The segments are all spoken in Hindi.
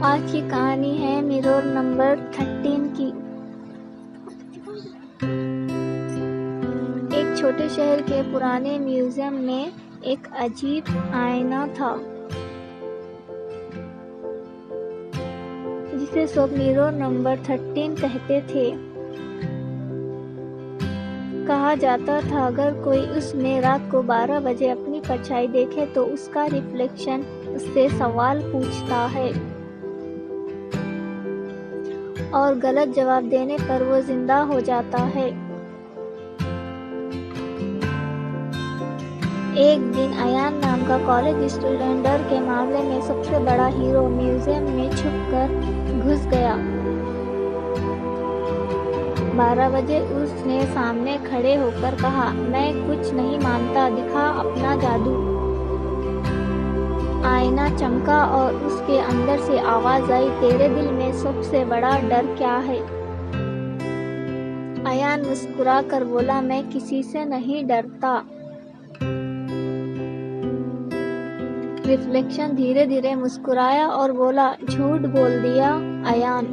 आज की कहानी है मिरर नंबर 13 की। एक छोटे शहर के पुराने म्यूजियम में एक अजीब आईना था जिसे सब मिरर नंबर 13 कहते थे। कहा जाता था अगर कोई उसमें रात को 12 बजे अपनी परछाई देखे तो उसका रिफ्लेक्शन उससे सवाल पूछता है और गलत जवाब देने पर वो जिंदा हो जाता है। एक दिन अयान नाम का कॉलेज स्टूडेंट डर के मामले में सबसे बड़ा हीरो म्यूजियम में छुपकर घुस गया। 12 बजे उसने सामने खड़े होकर कहा, मैं कुछ नहीं मानता, दिखा अपना जादू। आईना चमका और उसके अंदर से आवाज आई, तेरे दिल में सबसे बड़ा डर क्या है? अयान मुस्कुरा कर बोला, मैं किसी से नहीं डरता। रिफ्लेक्शन धीरे धीरे मुस्कुराया और बोला, झूठ बोल दिया अयान।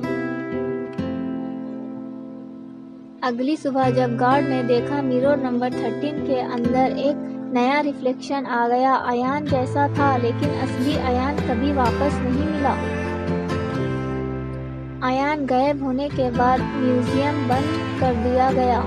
अगली सुबह जब गार्ड ने देखा मिरर नंबर 13 के अंदर एक नया रिफ्लेक्शन आ गया। अयान जैसा था, लेकिन असली अयान कभी वापस नहीं मिला। अयान गायब होने के बाद म्यूजियम बंद कर दिया गया।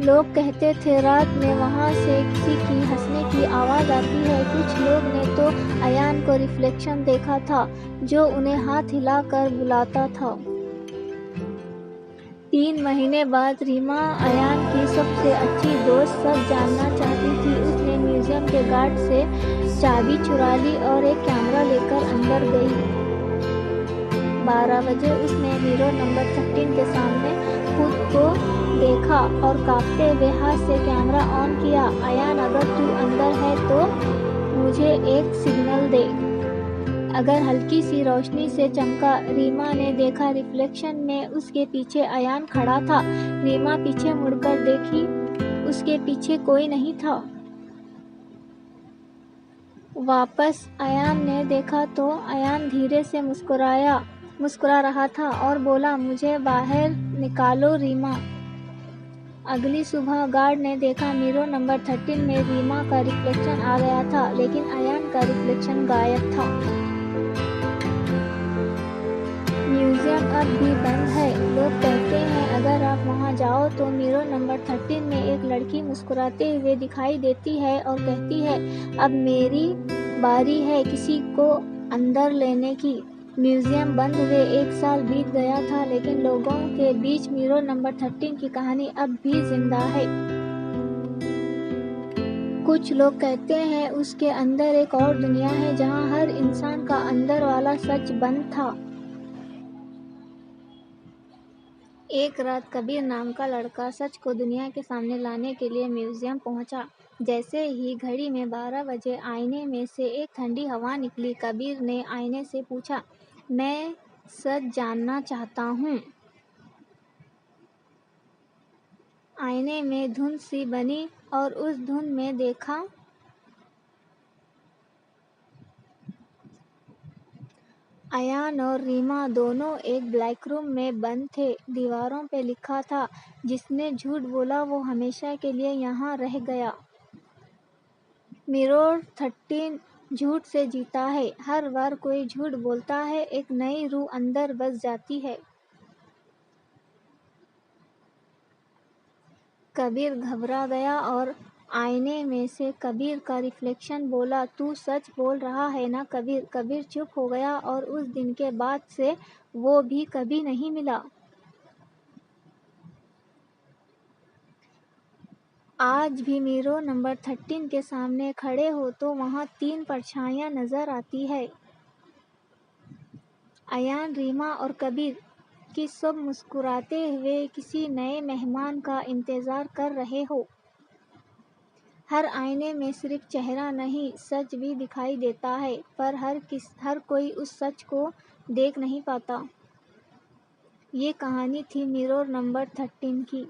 लोग कहते थे रात में वहां से किसी की हंसने की आवाज आती है। कुछ लोग ने तो अयान को रिफ्लेक्शन देखा था जो उन्हें हाथ हिलाकर बुलाता था। 3 महीने बाद रीमा अयान की सबसे अच्छी दोस्त सब जानना चाहती थी। उसने म्यूजियम के गार्ड से चाबी चुरा ली और एक कैमरा लेकर अंदर गई। 12 बजे उसने मिरर नंबर 13 के सामने खुद को देखा और कांपते हुए हाथ से कैमरा ऑन किया। अयान, अगर तू अंदर है तो मुझे एक सिग्नल दे। अगर हल्की सी रोशनी से चमका। रीमा ने देखा रिफ्लेक्शन में उसके पीछे अयान खड़ा था। रीमा पीछे मुड़कर देखी, उसके पीछे कोई नहीं था। वापस अयान ने देखा तो अयान धीरे से मुस्कुरा रहा था और बोला, मुझे बाहर निकालो रीमा। अगली सुबह गार्ड ने देखा मिरर नंबर 13 में रीमा का रिफ्लेक्शन आ गया था, लेकिन अयान का रिफ्लेक्शन गायब था। म्यूजियम अब भी बंद है। लोग कहते हैं अगर आप वहां जाओ तो मिरर नंबर 13 में एक लड़की मुस्कुराते हुए दिखाई देती है और कहती है, अब मेरी बारी है किसी को अंदर लेने की। म्यूजियम बंद हुए 1 साल बीत गया था, लेकिन लोगों के बीच मिरर नंबर 13 की कहानी अब भी जिंदा है। कुछ लोग कहते हैं उसके अंदर एक और दुनिया है जहां हर इंसान का अंदर वाला सच बंद था। एक रात कबीर नाम का लड़का सच को दुनिया के सामने लाने के लिए म्यूजियम पहुंचा। जैसे ही घड़ी में 12 बजे आईने में से एक ठंडी हवा निकली। कबीर ने आईने से पूछा, मैं सच जानना चाहता हूँ। आईने में धुंध सी बनी और उस धुंध में देखा अयान और रीमा दोनों एक ब्लैक रूम में बंद थे। दीवारों पे लिखा था, जिसने झूठ बोला वो हमेशा के लिए यहाँ रह गया। मिरर 13 झूठ से जीता है। हर बार कोई झूठ बोलता है, एक नई रूह अंदर बस जाती है। कबीर घबरा गया और आईने में से कबीर का रिफ्लेक्शन बोला, तू सच बोल रहा है ना कबीर? कबीर चुप हो गया और उस दिन के बाद से वो भी कभी नहीं मिला। आज भी मिरर नंबर 13 के सामने खड़े हो तो वहां 3 परछाइयां नजर आती है। अयान, रीमा और कबीर कि सब मुस्कुराते हुए किसी नए मेहमान का इंतजार कर रहे हो। हर आईने में सिर्फ चेहरा नहीं, सच भी दिखाई देता है, पर हर कोई उस सच को देख नहीं पाता। ये कहानी थी मिरर नंबर 13 की।